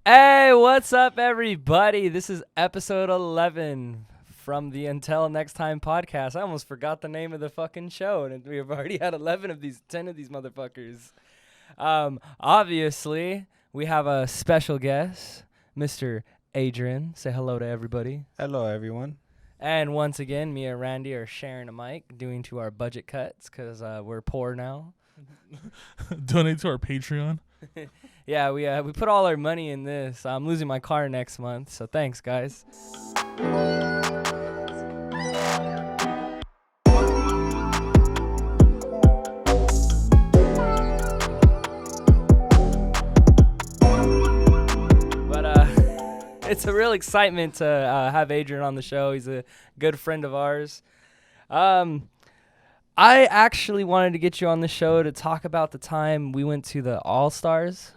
Hey, what's up, everybody? This is episode 11 from the Until Next Time podcast. I almost forgot the name of the fucking show, and we've already had 10 of these motherfuckers. Obviously, we have a special guest, Mr. Adrian. Say hello to everybody. Hello, everyone. And once again, me and Randy are sharing a mic, doing to our budget cuts, because we're poor now. Donate to our Patreon. Yeah, we put all our money in this. I'm losing my car next month, so thanks, guys. But it's a real excitement to have Adrian on the show. He's a good friend of ours. I actually wanted to get you on the show to talk about the time we went to the All-Stars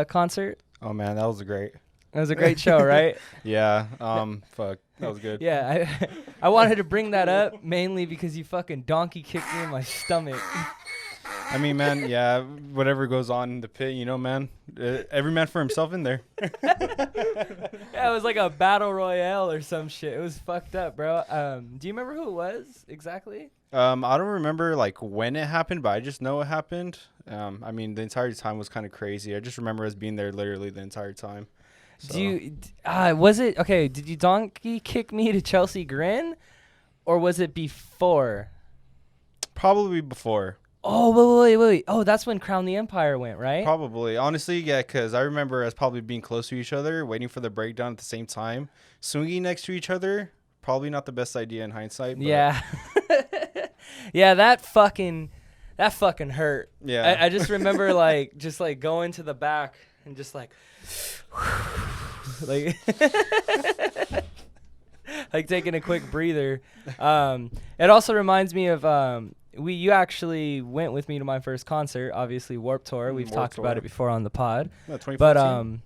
concert. Oh man, that was great. It was a great show, right? Yeah. Fuck, that was good. Yeah, I wanted to bring that up mainly because you fucking donkey kicked me in my stomach. I mean, man, yeah. Whatever goes on in the pit, you know, man. Every man for himself in there. Yeah, it was like a battle royale or some shit. It was fucked up, bro. Do you remember who it was exactly? I don't remember like when it happened, but I just know it happened. I mean, the entire time was kind of crazy. I just remember us being there literally the entire time. So. Did you donkey kick me to Chelsea Grin, or was it before? Probably before. Oh, wait. Oh, that's when Crown the Empire went, right? Probably. Honestly, yeah, because I remember us probably being close to each other, waiting for the breakdown at the same time. Swinging next to each other, probably not the best idea in hindsight. But Yeah. Yeah, that fucking hurt. Yeah. I just remember just going to the back and just like like like taking a quick breather. It also reminds me of you actually went with me to my first concert, obviously Warped Tour. We've talked about it before on the pod. No, 2014? But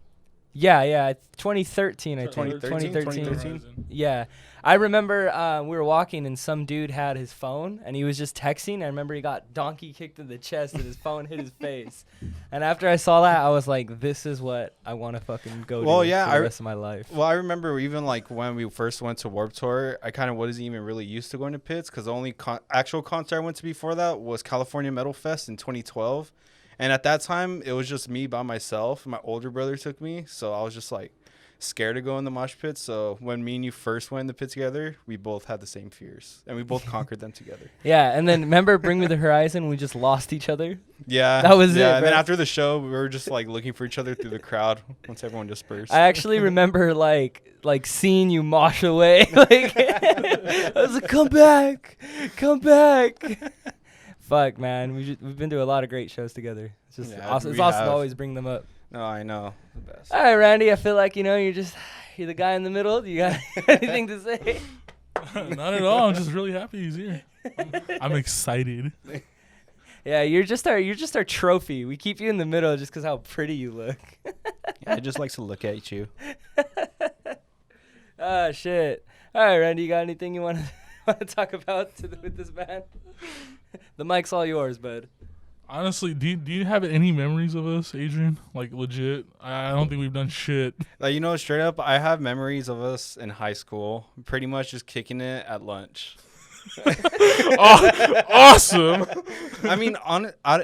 yeah, 2013 I think. 2013. Yeah. I remember we were walking and some dude had his phone and he was just texting. I remember he got donkey kicked in the chest and his phone hit his face. And after I saw that, I was like, this is what I want to fucking go to for the rest of my life. Well, I remember even like when we first went to Warped Tour, I kind of wasn't even really used to going to pits because the only actual concert I went to before that was California Metal Fest in 2012. And at that time, it was just me by myself. My older brother took me, so I was just like scared to go in the mosh pit. So when me and you first went in the pit together, we both had the same fears, and we both conquered them together. Yeah, and then remember Bring Me the Horizon? We just lost each other. Yeah, that was it. And bro. then after the show, we were just like looking for each other through the crowd once everyone dispersed. I actually remember like seeing you mosh away. Like I was like, come back. Fuck, man. We've been to a lot of great shows together. It's just awesome. It's awesome to always bring them up. No, I know. The best. All right, Randy. I feel like, you're the guy in the middle. Do you got anything to say? Not at all. I'm just really happy he's here. I'm excited. Yeah, you're just our trophy. We keep you in the middle just because how pretty you look. Yeah, I just like to look at you. Oh, shit. All right, Randy. You got anything you want to talk about with this band? The mic's all yours, bud. Honestly, do you have any memories of us, Adrian? Like, legit? I don't think we've done shit. Like, straight up, I have memories of us in high school, pretty much just kicking it at lunch. Awesome. I mean,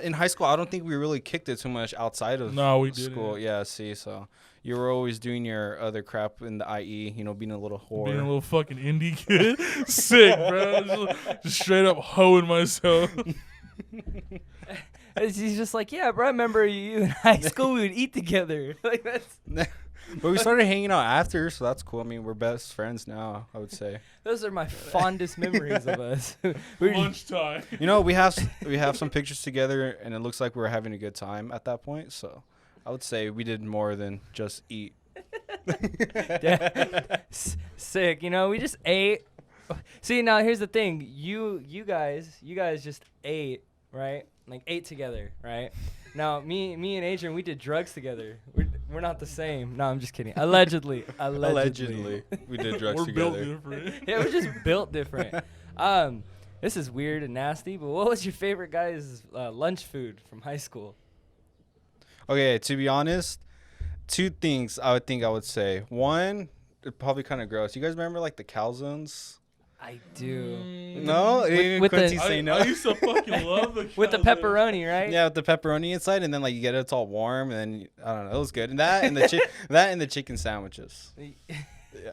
in high school, I don't think we really kicked it too much outside of school. Didn't. Yeah, see, so you were always doing your other crap in the IE, being a little whore. Being a little fucking indie kid. Sick, bro. Just straight up hoeing myself. He's just like, yeah, bro, I remember you in high school, we would eat together. Like that's. But we started hanging out after, so that's cool. I mean, we're best friends now, I would say. Those are my fondest memories of us. Lunchtime. We have some pictures together, and it looks like we were having a good time at that point. So I would say we did more than just eat. Yeah. Sick. We just ate. See, now here's the thing. You guys just ate, right? Like ate together, right? Now me and Adrian, we did drugs together. We're not the same. No, I'm just kidding. Allegedly. We did drugs We're together. built different. Yeah, we're just built different. This is weird and nasty, but what was your favorite guy's lunch food from high school? Okay, to be honest, two things I would say. One, probably kind of gross. You guys remember like the calzones? I do. No, With Quincy the- say no. I used to fucking love the With the calzones. pepperoni, right? Yeah, with the pepperoni inside, and then like you get it's all warm, and then I don't know, it was good. And that and the chicken sandwiches. Yeah.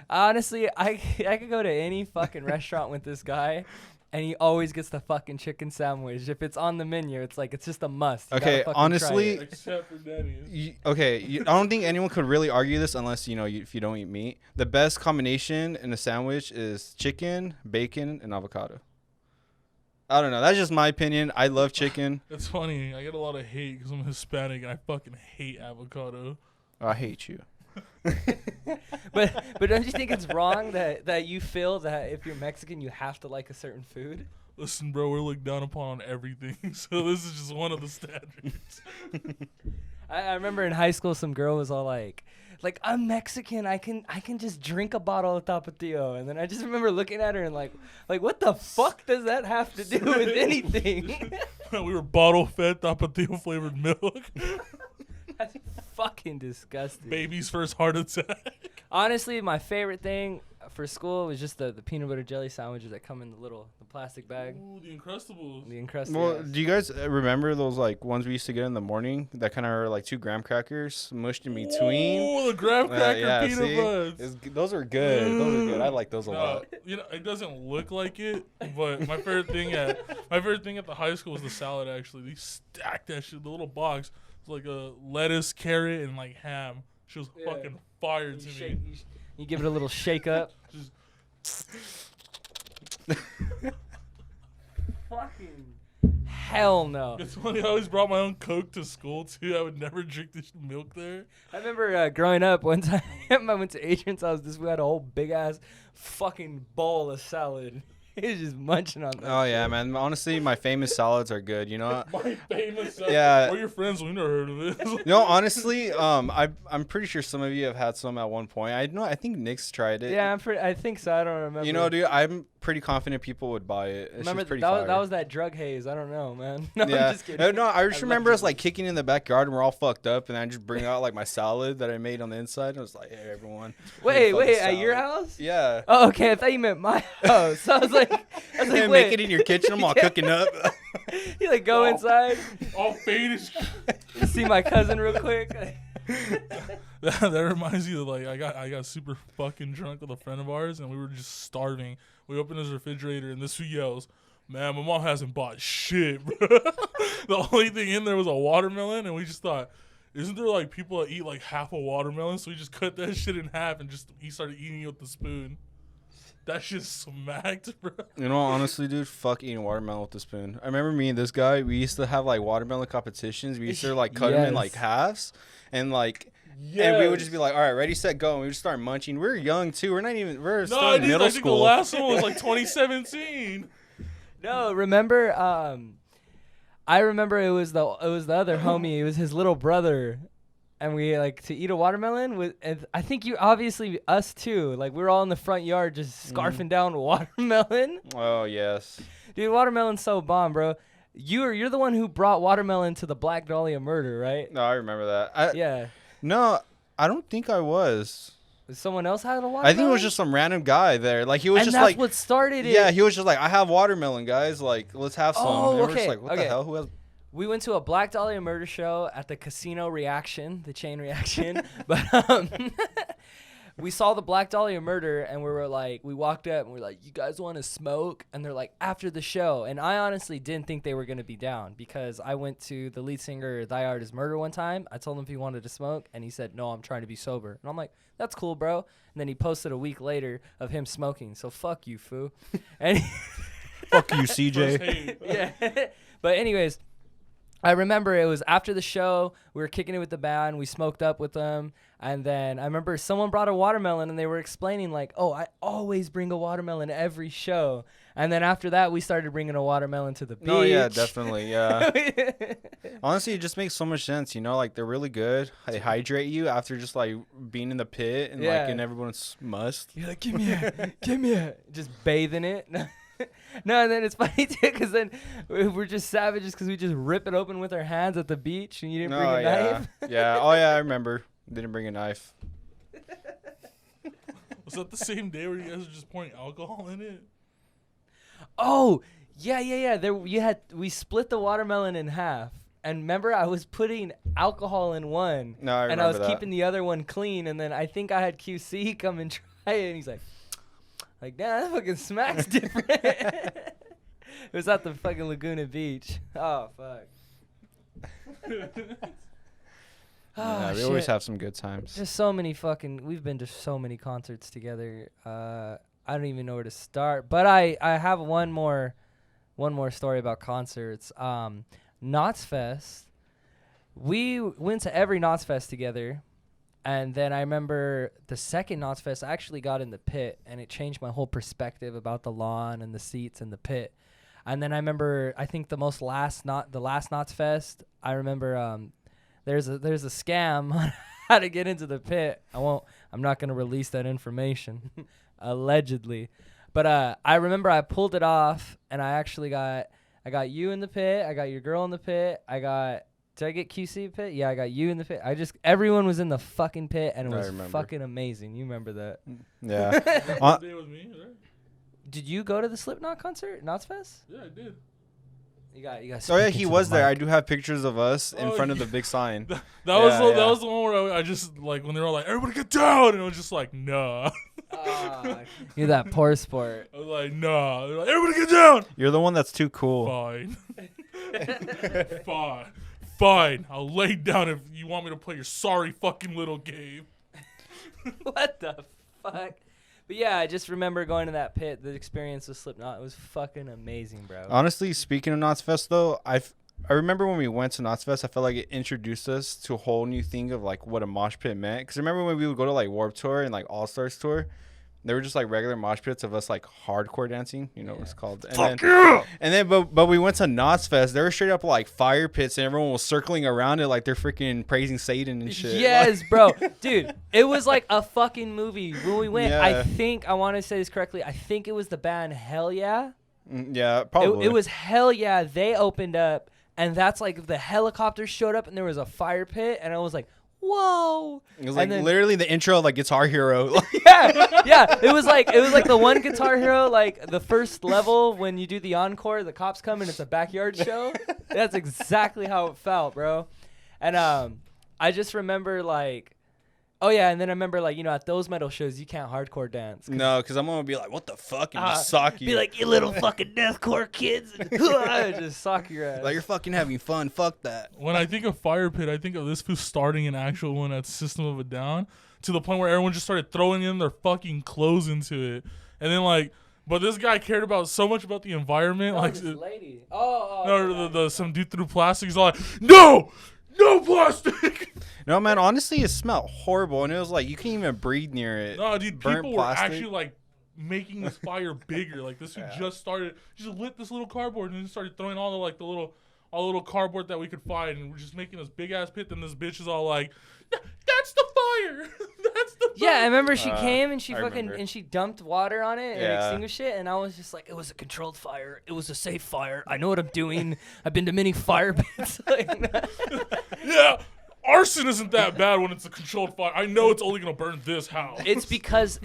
Honestly, I could go to any fucking restaurant with this guy, and he always gets the fucking chicken sandwich. If it's on the menu, it's like it's just a must. You Okay, gotta fucking try honestly, it. Except for Denny's. I don't think anyone could really argue this unless if you don't eat meat. The best combination in a sandwich is chicken, bacon, and avocado. I don't know. That's just my opinion. I love chicken. It's funny. I get a lot of hate because I'm Hispanic and I fucking hate avocado. I hate you. but don't you think it's wrong that you feel that if you're Mexican you have to like a certain food? Listen, bro, we're looked down upon on everything, so this is just one of the standards. I remember in high school some girl was all like I'm Mexican, I can just drink a bottle of Tapatio, and then I just remember looking at her and like what the fuck does that have to do with anything? We were bottle fed Tapatio flavored milk. That's fucking disgusting. Baby's first heart attack. Honestly, my favorite thing for school was just the peanut butter jelly sandwiches that come in the plastic bag. Ooh, the Uncrustables. The Encrusted. Well, do you guys remember those like ones we used to get in the morning that kind of are like 2 graham crackers mushed in between? Oh, the graham cracker peanut see? buds. Those are good. Those are good. I like those a lot. You know, it doesn't look like it, but my favorite thing at the high school was the salad. Actually, they stacked that shit. The little box was like a lettuce, carrot, and like ham. She was fucking fire to me. You give it a little shake up. Just Fucking hell no. it's funny. I always brought my own Coke to school too. I would never drink the milk there. I remember growing up one time I went to Adrian's house. We had a whole big ass fucking bowl of salad. He was just munching on that. Oh yeah, man. Honestly, my famous salads are good. You know. My famous salad. Yeah. We're your friends. We never heard of it. No, honestly, I'm pretty sure some of you have had some at one point. I think Nick's tried it. Yeah, I think so. I don't remember. You know, dude, I'm pretty confident people would buy it. It's remember just pretty that fire. was that drug haze. I don't know, man. No, Yeah. I'm just kidding. No, I just remember us Allegedly. like kicking in the backyard and we're all fucked up, and I just bring out like my salad that I made on the inside. And I was like, hey, everyone. Wait, fucking at your salad. house? Yeah. Oh, okay. I thought you meant my house. I was like, Hey, wait. make it in your kitchen. I'm all Yeah. cooking up. You like go inside, All faded. see my cousin real quick. That reminds me of like I got super fucking drunk with a friend of ours and we were just starving. We opened his refrigerator and this who yells, "Man, my mom hasn't bought shit, bro." The only thing in there was a watermelon, and we just thought, isn't there like people that eat like half a watermelon? So we just cut that shit in half and he started eating it with the spoon. That shit smacked, bro. You know, honestly, dude, fuck eating watermelon with a spoon. I remember me and this guy, we used to have like watermelon competitions. We used to like cut them in like halves, and like, and we would just be like, all right, ready, set, go, and we would just start munching. We were young too. We're still No, in middle I think school. the last one was like 2017. No, remember? I remember it was the other homie. It was his little brother, and we like to eat a watermelon with. And I think you obviously us too. Like we were all in the front yard just scarfing down watermelon. Oh yes. Dude, watermelon's so bomb, bro. You're the one who brought watermelon to the Black Dahlia murder, right? No, I remember that. Yeah. No, I don't think I was. Someone else had a watermelon. I think it was just some random guy there. Like he was and just that's like, what started it. yeah, he was just like, I have watermelon, guys. Like, let's have some. Oh, And we're just okay, like, what okay. the hell? Who has? We went to a Black Dahlia murder show at the Casino Reaction, the chain reaction. But we saw the Black Dahlia murder, and we walked up and we're like, you guys want to smoke? And they're like, after the show. And I honestly didn't think they were going to be down because I went to the lead singer Thy Art Is Murder one time. I told him if he wanted to smoke, and he said, no, I'm trying to be sober. And I'm like, that's cool, bro. And then he posted a week later of him smoking. So fuck you, foo. And Fuck you, First CJ. hate. yeah. But anyways, I remember it was after the show. We were kicking it with the band. We smoked up with them. And then I remember someone brought a watermelon and they were explaining like, oh, I always bring a watermelon every show. And then after that, we started bringing a watermelon to the beach. Oh yeah, definitely, yeah. Honestly, it just makes so much sense. You know, like they're really good. They hydrate you after just like being in the pit and Yeah. like in everyone's must. You're like, give me it. Just bathing it. No, and then it's funny too because then we're just savages because we just rip it open with our hands at the beach and you didn't bring Oh a yeah, knife. yeah. Oh yeah, I remember. Didn't bring a knife. Was that the same day where you guys were just pouring alcohol in it? Oh, yeah. We split the watermelon in half. And remember, I was putting alcohol in one. No, I remember and I was that. keeping the other one clean. And then I think I had QC come and try it. And he's like, damn, that fucking smacks different. It was at the fucking Laguna Beach. Oh, fuck. Yeah, we always have some good times. Just so many we've been to so many concerts together. I don't even know where to start. But I have one more story about concerts. Knott's Fest. We went to every Knott's Fest together. And then I remember the second Knott's Fest, I actually got in the pit, and it changed my whole perspective about the lawn and the seats and the pit. And then I remember, I think the last Knott's Fest, I remember there's a scam on how to get into the pit. I'm not gonna release that information, allegedly. But I remember I pulled it off, and I actually got you in the pit. I got your girl in the pit. Did I get QC pit? Yeah, I got you in the pit. Everyone was in the fucking pit, and it was fucking amazing. You remember that? Yeah. Day was me, right? Did you go to the Slipknot concert, Knott's Fest? Yeah, I did. You got. Oh yeah, he was there. I do have pictures of us in front of the big sign. That was the one where I just like when they were all like, "Everybody get down," and I was just like, "Nah." You're that poor sport. I was like, "Nah." They're like, "Everybody get down." You're the one that's too cool. Fine. Fine. I'll lay down if you want me to play your sorry fucking little game. What the fuck? But yeah, I just remember going to that pit. The experience with Slipknot, it was fucking amazing, bro. Honestly, speaking of Knott's Fest, though, I remember when we went to Knott's Fest, I felt like it introduced us to a whole new thing of like what a mosh pit meant. Because remember when we would go to like Warped Tour and like All Stars Tour, they were just like regular mosh pits of us like hardcore dancing. You know what it's called. But we went to Knott's Fest. They were straight up like fire pits, and everyone was circling around it like they're freaking praising Satan and shit. Yes, bro. Dude, it was like a fucking movie. When we went, Yeah. I want to say this correctly, I think it was the band Hell Yeah. Yeah, probably. It was Hell Yeah. They opened up, and that's like the helicopter showed up, and there was a fire pit, and I was like, whoa. It was like literally the intro of like Guitar Hero. yeah. It was like the one Guitar Hero, like the first level when you do the encore, the cops come and it's a backyard show. That's exactly how it felt, bro. And I just remember like, oh yeah, and then I remember like, you know, at those metal shows you can't hardcore dance. No, because I'm gonna be like, what the fuck, and just sock you. Be like, you little fucking deathcore kids, and just sock your ass. Like you're fucking having fun. Fuck that. When I think of fire pit, I think of this fool starting an actual one at System of a Down to the point where everyone just started throwing in their fucking clothes into it, and then like, but this guy cared about so much about the environment, no, like this lady. Some dude threw plastic. He's all like, no plastic. No, man, honestly, it smelled horrible, and it was like you can't even breathe near it. No, dude, Burnt people plastic. were actually like making this fire bigger. Like this dude just lit this little cardboard and then started throwing all the little cardboard that we could find, and we're just making this big ass pit. Then this bitch is all like, "That's the fire. That's the fire." Yeah, I remember she came and she remember. and she dumped water on it and Yeah. extinguished it, and I was just like, it was a controlled fire. It was a safe fire. I know what I'm doing. I've been to many fire pits. Yeah. Arson isn't that bad when it's a controlled fire. I know it's only gonna burn this house. It's because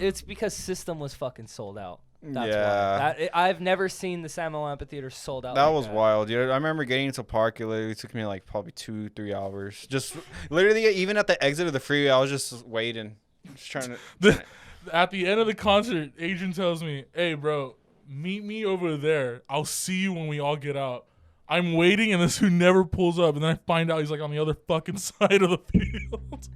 System was fucking sold out. That's Yeah. why. I've never seen the Samuel Amphitheater sold out. That like was wild, dude. I remember getting into park. It literally took me like probably 2-3 hours. Just literally, even at the exit of the freeway, I was just waiting, just trying to. At the end of the concert, Adrian tells me, "Hey, bro, meet me over there. I'll see you when we all get out." I'm waiting, and this dude never pulls up, and then I find out he's like on the other fucking side of the field.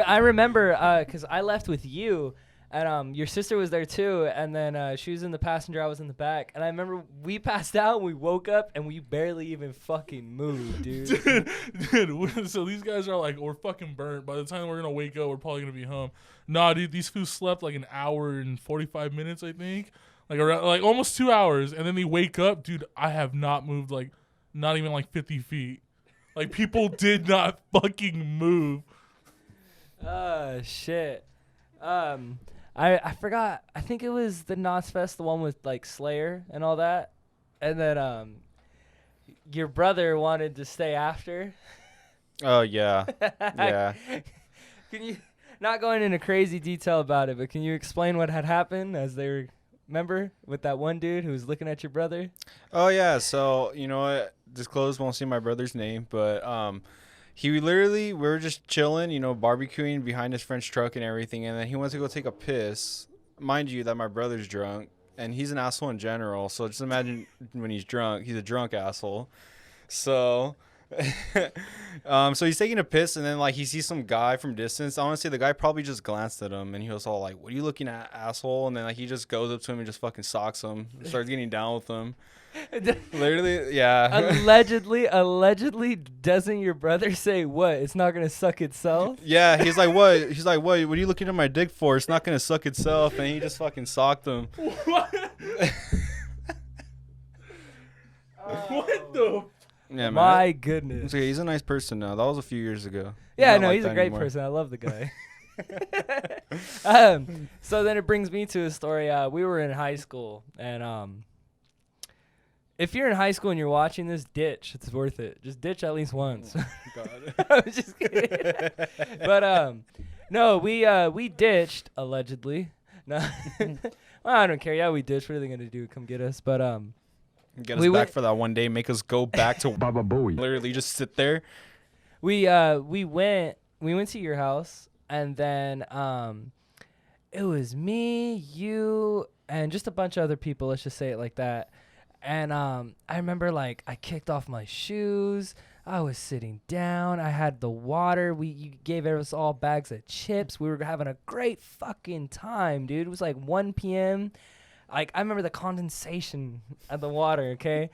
I remember because I left with you, and your sister was there too, and then she was in the passenger, I was in the back, and I remember we passed out, we woke up, and we barely even fucking moved, dude. Dude, so these guys are like, we're fucking burnt. By the time we're gonna wake up, we're probably gonna be home. Nah, dude, these fools slept like an hour and 45 minutes, I think, like around like almost 2 hours, and then they wake up, dude. I have not moved like. Not even like 50 feet. Like people did not fucking move. Shit. I forgot. I think it was the Knott's Fest, the one with like Slayer and all that. And then your brother wanted to stay after. Oh yeah, yeah. Can you, not going into crazy detail about it, but can you explain what had happened as they were, remember, with that one dude who was looking at your brother? Oh yeah, so you know what? Disclose, won't say my brother's name, but we were just chilling, you know, barbecuing behind his friend's truck and everything, and then he went to go take a piss. Mind you, that my brother's drunk, and he's an asshole in general. So just imagine when he's drunk, he's a drunk asshole. So. So he's taking a piss, and then like he sees some guy from distance. I want to say the guy probably just glanced at him, and he was all like, "What are you looking at, asshole?" And then like he just goes up to him and just fucking socks him, starts getting down with him. Literally, yeah. allegedly, doesn't your brother say what? It's not gonna suck itself. Yeah, he's like, what? He's like, what? What are you looking at my dick for? It's not gonna suck itself, and he just fucking socked him. What? What the? Yeah, man. My goodness. It's okay. He's a nice person now. That was a few years ago. Yeah, Not no, like he's a that great anymore. person. I love the guy. So then it brings me to a story. We were in high school, and if you're in high school and you're watching this, ditch. It's worth it. Just ditch at least once. God. I was just kidding. But no, we ditched allegedly. No, well, I don't care. Yeah, we ditched. What are they gonna do? Come get us? But Get us We back went- for that one day. Make us go back to Baba Booey. literally just sit there. we went to your house, and then it was me, you, and just a bunch of other people. Let's just say it like that. And I remember like I kicked off my shoes. I was sitting down. I had the water. You gave us all bags of chips. We were having a great fucking time, dude. It was like 1 p.m. Like I remember the condensation of the water, okay?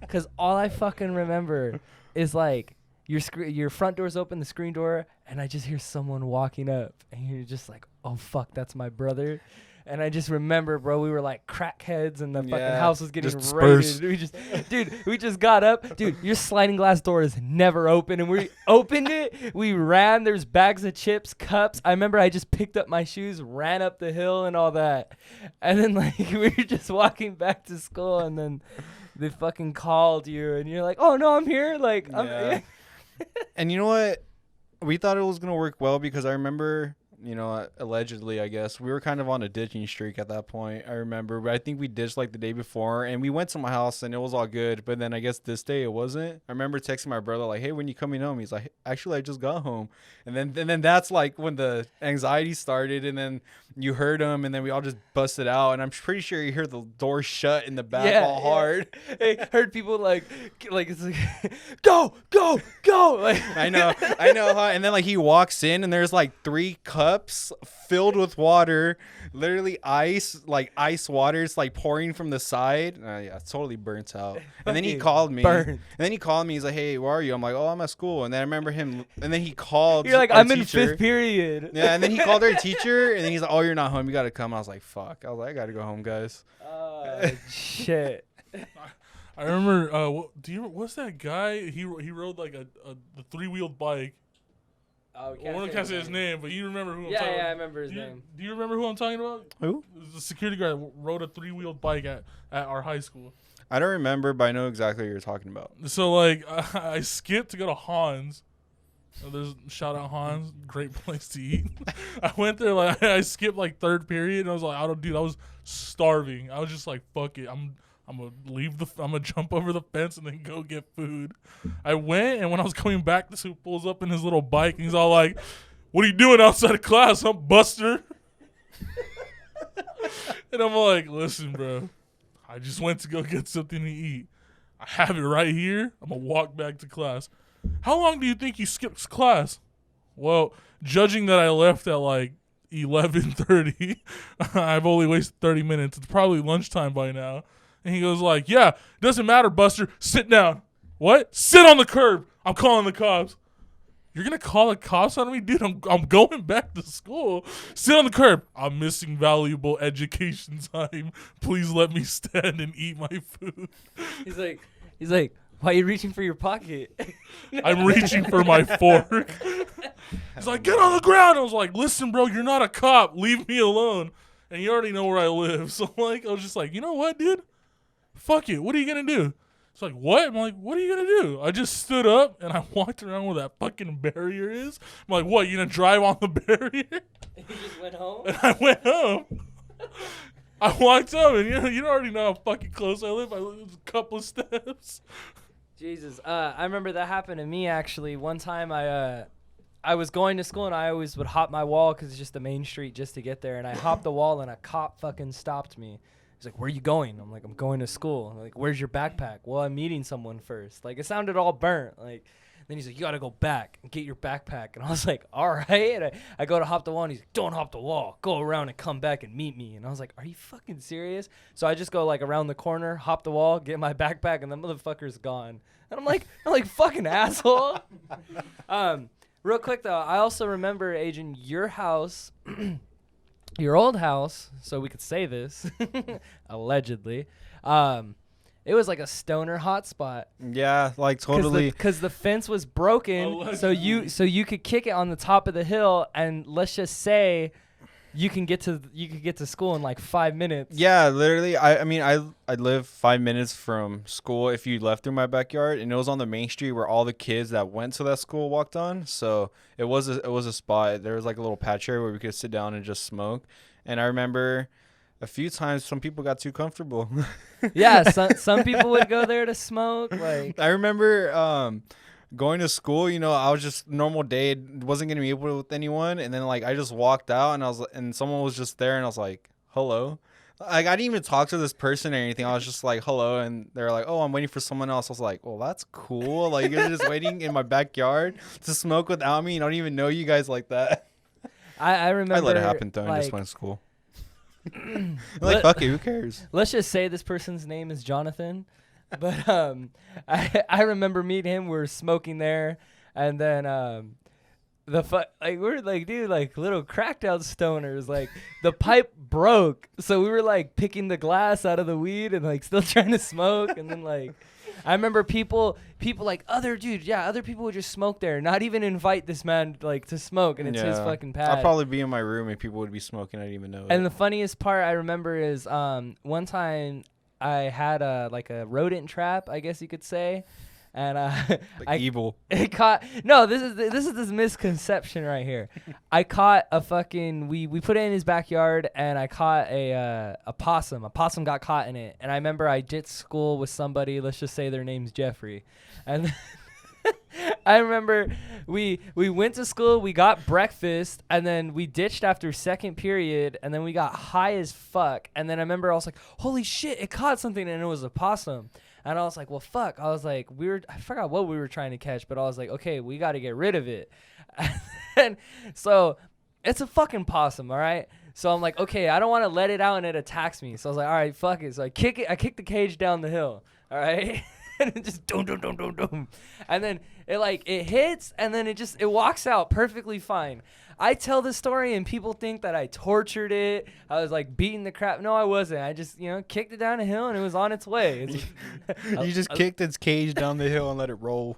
Because all I fucking remember is like your front door's open, the screen door, and I just hear someone walking up, and you're just like, oh fuck, that's my brother. And I just remember, bro, we were like crackheads, and the fucking Yeah, house was getting just raided. dispersed. We just got up, dude. Your sliding glass door is never open, and we opened it. We ran. There's bags of chips, cups. I remember I just picked up my shoes, ran up the hill, and all that. And then like we were just walking back to school, and then they fucking called you, and you're like, oh no, I'm here. Like, Yeah. And you know what? We thought it was going to work well because I remember, you know, allegedly, I guess, we were kind of on a ditching streak at that point. I remember. But I think we ditched like the day before, and we went to my house, and it was all good. But then I guess this day it wasn't. I remember texting my brother like, hey, when you coming home? He's like, actually, I just got home. And then that's like when the anxiety started, and then you heard him, and then we all just busted out. And I'm pretty sure you heard the door shut in the back all hard. Hey, heard people like it's like, go. Like, I know, huh? And then like he walks in, and there's like 3 cups filled with water, literally ice water. It's like pouring from the side. Yeah, it's totally burnt out. And then he Fucking called me. burnt. And then he called me. He's like, "Hey, where are you?" I'm like, "Oh, I'm at school." And then I remember him. And then he called. you're like, our I'm in teacher. 5th period. Yeah, and then he called our teacher, and then he's like, "Oh, you're not home. You gotta come." I was like, "Fuck." I was like, "I gotta go home, guys." Shit. I remember. What's that guy? He rode like the 3-wheeled bike. Oh, I can't say his name, but you remember who I'm Yeah, talking yeah, I about. remember his name. Do you remember who I'm talking about? Who? It was the security guard that rode a 3-wheeled bike at our high school. I don't remember, but I know exactly what you're talking about. So like I skipped to go to Hans. There's shout out Hans, great place to eat. I went there like I skipped like 3rd period, and I was like, I was starving. I was just like, fuck it, I'm gonna I'm gonna jump over the fence and then go get food. I went, and when I was coming back, this dude pulls up in his little bike, and he's all like, "What are you doing outside of class, huh, Buster?" And I'm like, "Listen, bro, I just went to go get something to eat. I have it right here. I'm gonna walk back to class." "How long do you think you skipped class?" "Well, judging that I left at like 11:30, I've only wasted 30 minutes. It's probably lunchtime by now." And he goes like, "Yeah, doesn't matter, Buster. Sit down." "What?" "Sit on the curb. I'm calling the cops." "You're gonna call the cops on me, dude? I'm going back to school." "Sit on the curb." "I'm missing valuable education time. Please let me stand and eat my food." He's like, why are you reaching for your pocket? I'm reaching for my fork. He's like, "Get on the ground." I was like, "Listen, bro, you're not a cop. Leave me alone." And you already know where I live. So like, I was just like, you know what, dude? Fuck it. What are you gonna do? It's like, what? I'm like, what are you going to do? I just stood up and I walked around where that fucking barrier is. I'm like, what, you going to drive on the barrier? You just went home? And I went home. I walked up and you already know how fucking close I live. I live a couple of steps. Jesus. I remember that happened to me, actually. One time I was going to school and I always would hop my wall because it's just the main street just to get there. And I hopped the wall and a cop fucking stopped me. He's like, where are you going? I'm like, I'm going to school. I'm like, where's your backpack? Well, I'm meeting someone first. Like, it sounded all burnt. Like, then he's like, you got to go back and get your backpack. And I was like, all right. And I go to hop the wall and he's like, don't hop the wall. Go around and come back and meet me. And I was like, are you fucking serious? So I just go like around the corner, hop the wall, get my backpack, and the motherfucker's gone. And I'm like fucking asshole. Real quick though, I also remember, Adrian, your house, your old house, so we could say this, allegedly, it was like a stoner hotspot. Yeah, like totally. Because the fence was broken, so you could kick it on the top of the hill, and let's just say you can get to school in like 5 minutes. Yeah, literally. I mean, I live 5 minutes from school if you left through my backyard, and it was on the main street where all the kids that went to that school walked on. So it was a spot. There was like a little patch area where we could sit down and just smoke. And I remember a few times some people got too comfortable. Yeah, some people would go there to smoke. Like, I remember going to school, I was just normal day, wasn't gonna be able to with anyone, and then like I just walked out and someone was just there and I was like, hello. Like, I didn't even talk to this person or anything. I was just like, hello, and they're like, oh, I'm waiting for someone else. I was like, well, that's cool. Like, you're just waiting in my backyard to smoke without me. I don't even know you guys like that. I remember. I let it happen though. Like, I just went to school. Like, fuck it, who cares? Let's just say this person's name is Jonathan. But I remember meeting him. We were smoking there, and then we're like, dude, like little cracked out stoners. Like, the pipe broke, so we were like picking the glass out of the weed and like still trying to smoke. And then like, I remember people like other people would just smoke there, not even invite this man like to smoke, and it's his fucking pad. I'd probably be in my room and people would be smoking. I didn't even know. And the funniest part I remember is one time I had a rodent trap, I guess you could say, and evil. It caught. No, this is this misconception right here. I caught a fucking. We put it in his backyard, and I caught a possum. A possum got caught in it, and I remember I ditched school with somebody. Let's just say their name's Jeffrey, and I remember we went to school, we got breakfast, and then we ditched after second period, and then we got high as fuck. And then I remember I was like, holy shit, it caught something, and it was a possum. And I was like, well, fuck. I was like, I forgot what we were trying to catch, but I was like, okay, we got to get rid of it. And so it's a fucking possum, all right? So I'm like, okay, I don't want to let it out and it attacks me. So I was like, all right, fuck it. So I kick the cage down the hill, all right? And it just doom. And then it hits, and then it walks out perfectly fine. I tell this story and people think that I tortured it. I was like beating the crap. No, I wasn't. I just, kicked it down a hill and it was on its way. You just kicked its cage down the hill and let it roll.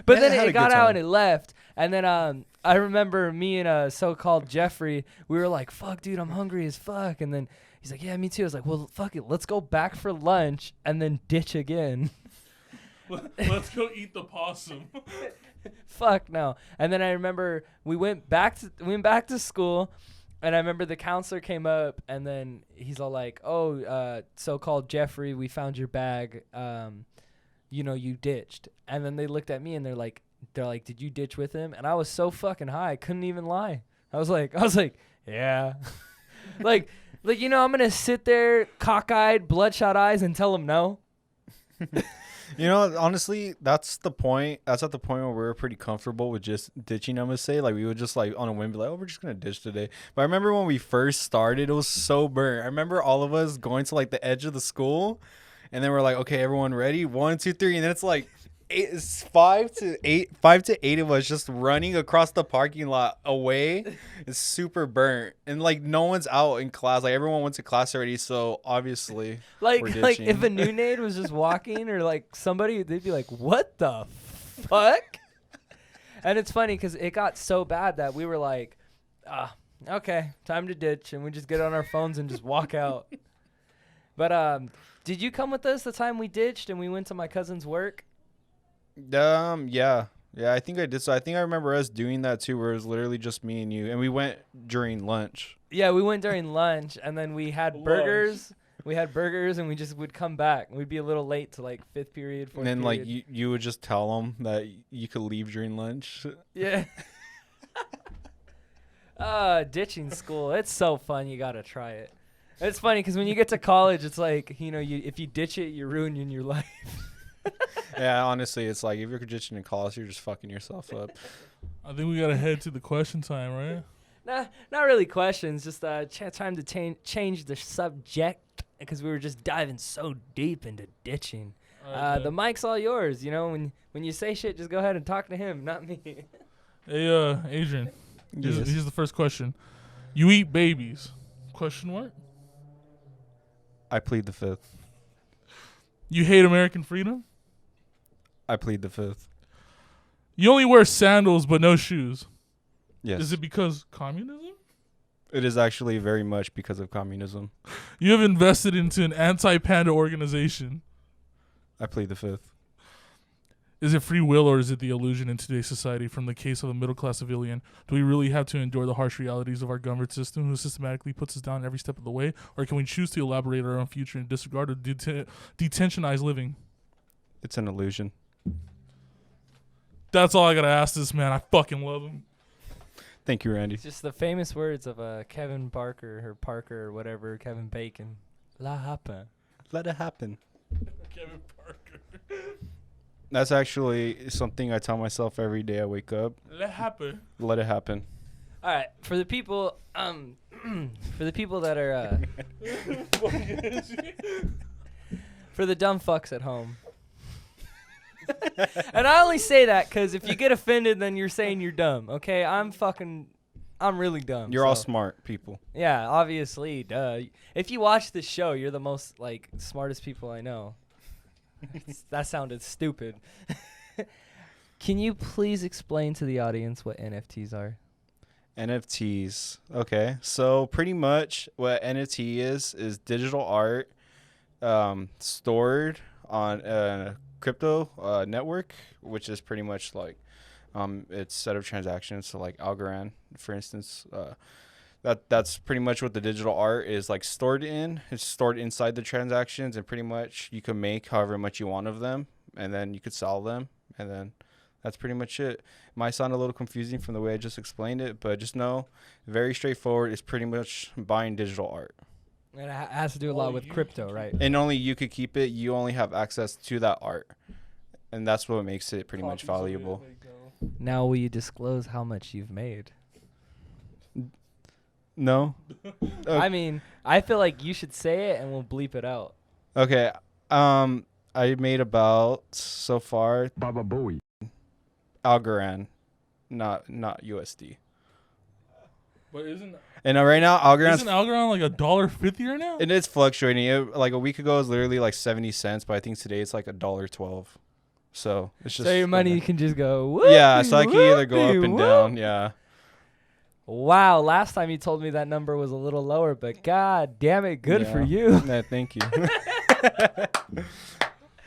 But then it got out and it left. And then I remember me and a so-called Jeffrey, we were like, fuck, dude, I'm hungry as fuck. And then he's like, yeah, me too. I was like, well, fuck it. Let's go back for lunch and then ditch again. Let's go eat the possum. Fuck no. And then I remember we went back to school, and I remember the counselor came up, and then he's all like, oh, so-called Jeffrey, we found your bag. You ditched. And then they looked at me and they're like, did you ditch with him? And I was so fucking high, I couldn't even lie. I was like, yeah. like I'm gonna sit there cockeyed, bloodshot eyes, and tell him no. Honestly, that's the point. That's at the point where we were pretty comfortable with just ditching, I'm going to say. Like, we would just, like, on a whim be like, oh, we're just going to ditch today. But I remember when we first started, it was so burnt. I remember all of us going to, like, the edge of the school. And then we're like, okay, everyone ready? 1, 2, 3. And then it's like 5 to 8 of us just running across the parking lot away. It's super burnt, and like no one's out in class. Like, everyone went to class already, so obviously like if a new nade was just walking or like somebody, they'd be like, what the fuck? And it's funny because it got so bad that we were like, okay, time to ditch, and we just get on our phones and just walk out. But did you come with us the time we ditched and we went to my cousin's work? Yeah. Yeah, I think I did. So I think I remember us doing that too, where it was literally just me and you, and we went during lunch. Yeah, we went during lunch, and then we had Lunch. burgers. We had burgers, and we just would come back. We'd be a little late to like fifth period, fourth And then period. like you would just tell them that you could leave during lunch. Yeah. Ditching school. It's so fun. You got to try it. It's funny because when you get to college, it's like, if you ditch it, you're ruining your life. Yeah, honestly, it's like if you're ditching in college, you're just fucking yourself up. I think we gotta head to the question time, right? Nah, not really questions. Just time to change the subject because we were just diving so deep into ditching. The mic's all yours. When you say shit, just go ahead and talk to him, not me. Hey, Adrian. Here's the first question. You eat babies? Question mark. I plead the fifth. You hate American freedom? I plead the fifth. You only wear sandals but no shoes. Yes. Is it because communism? It is actually very much because of communism. You have invested into an anti-panda organization. I plead the fifth. Is it free will or is it the illusion in today's society? From the case of a middle-class civilian, do we really have to endure the harsh realities of our government system who systematically puts us down every step of the way? Or can we choose to elaborate our own future and disregard or detentionize living? It's an illusion. That's all I gotta ask this man. I fucking love him. Thank you, Randy. It's just the famous words of Kevin Parker or whatever, Kevin Bacon. La happen. Let it happen. Kevin Parker. That's actually something I tell myself every day I wake up. Let happen. Let it happen. All right, for the people that are for the dumb fucks at home. And I only say that because if you get offended, then you're saying you're dumb. Okay, I'm really dumb. You're all smart people. Yeah, obviously, duh. If you watch this show, you're the most smartest people I know. That sounded stupid. Can you please explain to the audience what NFTs are? NFTs. Okay. So pretty much what NFT is digital art stored on a crypto network, which is pretty much like its set of transactions. So like Algorand, for instance, that's pretty much what the digital art is like stored in. It's stored inside the transactions, and pretty much you can make however much you want of them, and then you could sell them, and then that's pretty much it. It might sound a little confusing from the way I just explained it, but just know, very straightforward. It's pretty much buying digital art. And it has to do a lot with crypto, right? And only you could keep it. You only have access to that art, and that's what makes it pretty much valuable. Now, will you disclose how much you've made? No. I mean, I feel like you should say it, and we'll bleep it out. Okay. I made about so far Baba Booey. Algorand, not USD. But isn't Right now Algorand's Algorand like $1.50 right now? and it's fluctuating. Like a week ago it was literally like 70 cents, but I think today it's like $1.12. So it's just So your money can just go. yeah. So I can either go up whoopee, and whoop. down. Yeah. Wow, last time you told me that number was a little lower, but god damn it, good for you. Yeah, thank you.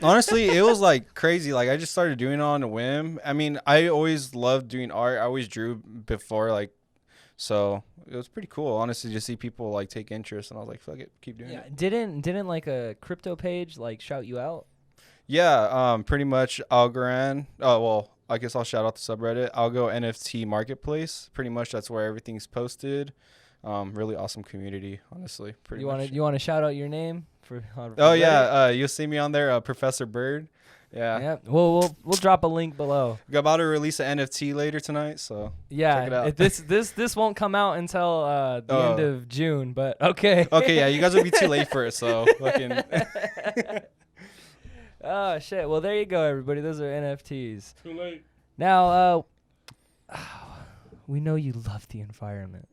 Honestly, it was like crazy. Like I just started doing it on a whim. I mean, I always loved doing art. I always drew before, like, so it was pretty cool, honestly, to see people like take interest. And I was like, fuck it, keep doing it. Didn't like a crypto page like shout you out? Yeah, pretty much Algorand. Oh well, I guess I'll shout out the subreddit. I'll go NFT Marketplace. Pretty much that's where everything's posted. Really awesome community, honestly. Pretty much. You want to shout out your name for Oh Reddit? yeah, you'll see me on there, Professor Bird. Yeah. Yeah. We'll drop a link below. We're about to release an NFT later tonight, so Yeah. check it out. This won't come out until the end of June, but okay. Okay, yeah, you guys will be too late for it, so fucking. Oh shit. Well, there you go, everybody. Those are NFTs. Too late. Now, we know you love the environment.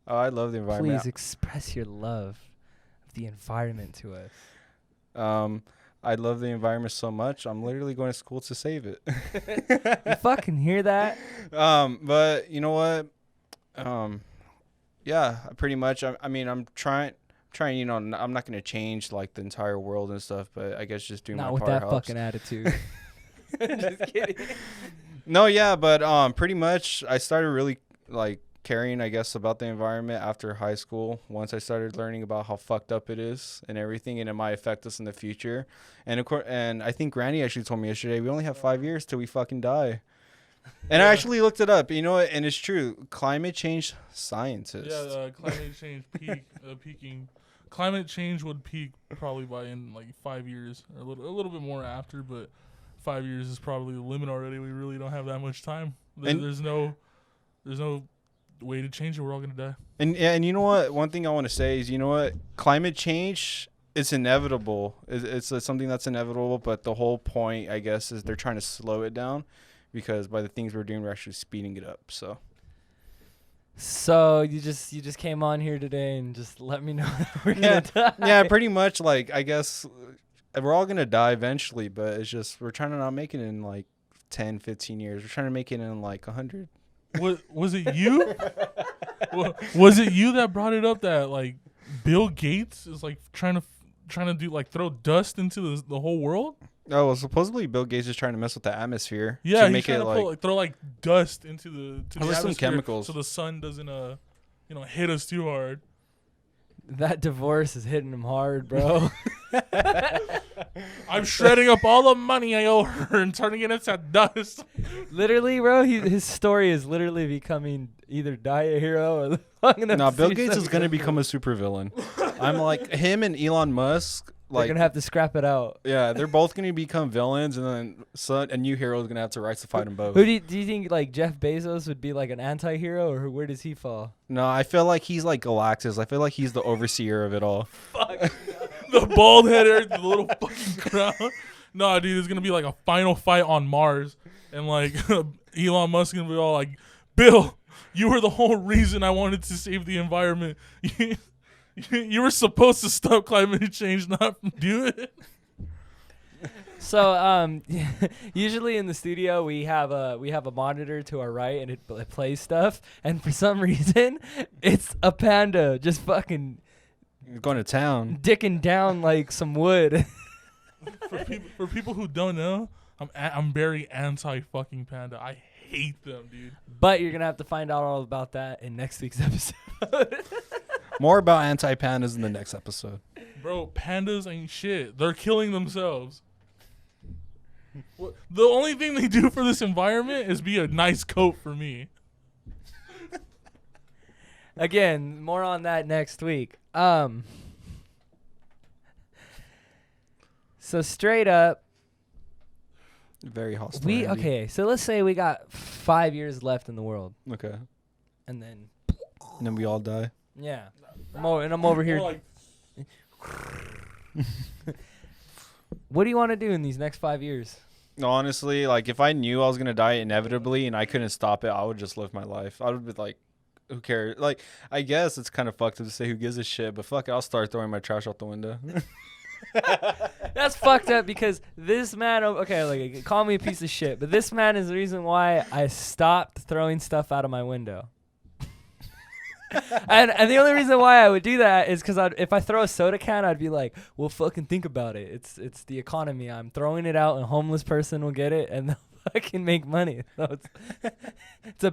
Oh, I love the environment. Please express your love of the environment to us. I love the environment so much. I'm literally going to school to save it. You fucking hear that? But you know what? Yeah, pretty much. I mean, I'm trying trying, you know, I'm not gonna change like the entire world and stuff, but I guess just doing my Not with part that helps. fucking attitude. Just kidding. No, yeah, but pretty much I started really like caring, I guess, about the environment after high school. Once I started learning about how fucked up it is and everything, and it might affect us in the future. And of course, and I think Granny actually told me yesterday we only have 5 years till we fucking die. And I actually looked it up, you know, and it's true. Climate change scientists. Yeah, climate change peaking. Climate change would peak probably by in like 5 years, or a little bit more after, but 5 years is probably the limit already. We really don't have that much time. There's no way to change it. We're all gonna die. And you know what? One thing I want to say is, you know what? Climate change, it's inevitable. It's something that's inevitable. But the whole point, I guess, is they're trying to slow it down, because by the things we're doing, we're actually speeding it up. So you just came on here today and just let me know that we're gonna die. Yeah, pretty much. Like, I guess we're all gonna die eventually, but it's just we're trying to not make it in like 10, 15 years. We're trying to make it in like 100. Was it you? Was it you that brought it up that like Bill Gates is like trying to do like throw dust into the whole world? Oh, well, supposedly Bill Gates is trying to mess with the atmosphere. Yeah, to he's make trying it to throw like dust into the some atmosphere, chemicals, so the sun doesn't hit us too hard. That divorce is hitting him hard, bro. I'm shredding up all the money I owe her and turning it into dust. Literally, bro, his story is literally becoming either die a hero or Bill Gates is gonna become a supervillain. I'm like him and Elon Musk. They're gonna have to scrap it out. Yeah, they're both gonna become villains, and then a new hero is gonna have to rise to fight them both. Who do you think like Jeff Bezos would be like an anti-hero, or where does he fall? No, I feel like he's like Galactus. I feel like he's the overseer of it all. Fuck. The bald header, the little fucking crown. No, dude, it's gonna be like a final fight on Mars, and like Elon Musk gonna be all like, "Bill, you were the whole reason I wanted to save the environment. You were supposed to stop climate change, not do it." So usually in the studio we have a monitor to our right, and it plays stuff, and for some reason it's a panda just fucking going to town, dicking down like some wood. For people who don't know, I'm very anti fucking panda. I hate them, dude. But you're gonna have to find out all about that in next week's episode. More about anti-pandas in the next episode. Bro, pandas ain't shit. They're killing themselves. The only thing they do for this environment is be a nice coat for me. Again, more on that next week. So straight up, very hostile. okay. So let's say we got 5 years left in the world, Okay. and then And then we all die. yeah, I'm over here. Like, What do you want to do in these next 5 years? Honestly, like if I knew I was gonna die inevitably and I couldn't stop it, I would just live my life. I would be like, who cares? Like, I guess it's kind of fucked up to say who gives a shit, but fuck it, I'll start throwing my trash out the window. That's fucked up because this man, okay, like call me a piece of shit, but this man is the reason why I stopped throwing stuff out of my window. and the only reason why I would do that is because if I throw a soda can, I'd be like, well, fucking think about it. It's the economy. I'm throwing it out, and a homeless person will get it, and they'll fucking make money. So it's a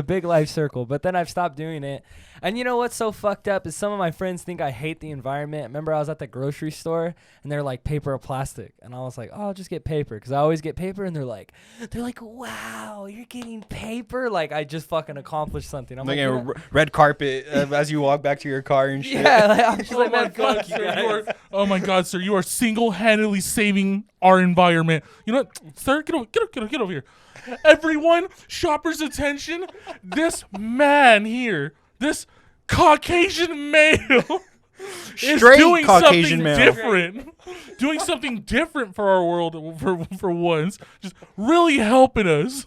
big life circle. But then I've stopped doing it. And you know what's so fucked up is some of my friends think I hate the environment. Remember I was at the grocery store and they're like paper or plastic, and I was like, oh, I'll just get paper because I always get paper, and they're like, wow, you're getting paper, like I just fucking accomplished something. I'm like, red carpet as you walk back to your car and shit. yeah, like, I'm just oh like, my man, god, fuck you sir, guys. oh my god, sir, you are single-handedly saving our environment. You know what, sir? Get over here. Everyone, shoppers' attention. This man here, this Caucasian male, is doing Caucasian something male. different. Doing something different for our world for once. Just really helping us.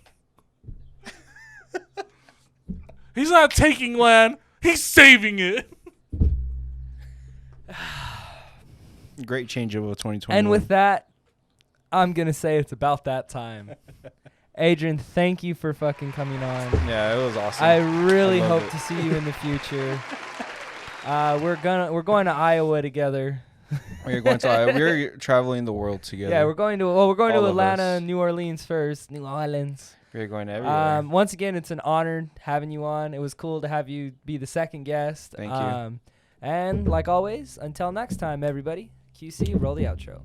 He's not taking land. He's saving it. Great change of 2020. And with that, I'm gonna say it's about that time. Adrian, thank you for fucking coming on. Yeah, it was awesome. I really I love hope it. to see you in the future. We're going to Iowa together. We're going to. We're traveling the world together. Yeah, we're going to All of Atlanta, us. New Orleans first. New Orleans. We're going everywhere. Once again, it's an honor having you on. It was cool to have you be the second guest. Thank you. And like always, until next time, everybody. QC, roll the outro.